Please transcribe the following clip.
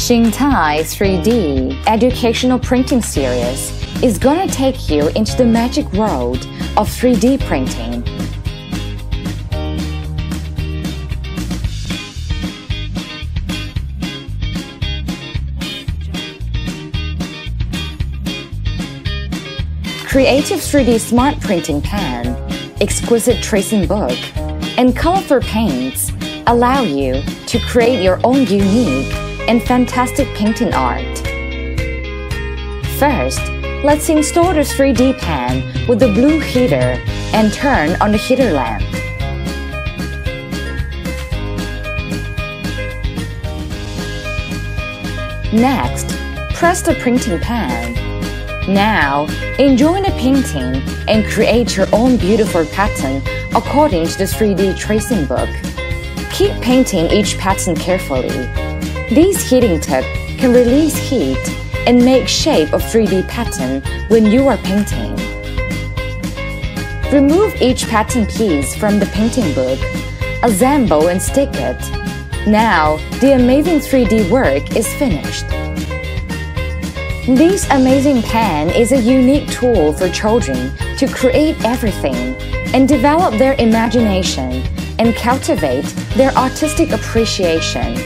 Xingtai 3D Educational Printing Series is gonna take you into the magic world of 3D printing. Creative 3D Smart Printing Pen, exquisite tracing book, and colorful paints allow you to create your own unique and fantastic painting art. First, let's install the 3D pen with the blue heater and turn on the heater lamp. Next, press the printing pen. Now, enjoy the painting and create your own beautiful pattern according to the 3D tracing book. Keep painting each pattern carefully. These heating tips can release heat and make shape of 3D pattern when you are painting. Remove each pattern piece from the painting book, assemble and stick it. Now, the amazing 3D work is finished. This amazing pen is a unique tool for children to create everything and develop their imagination and cultivate their artistic appreciation.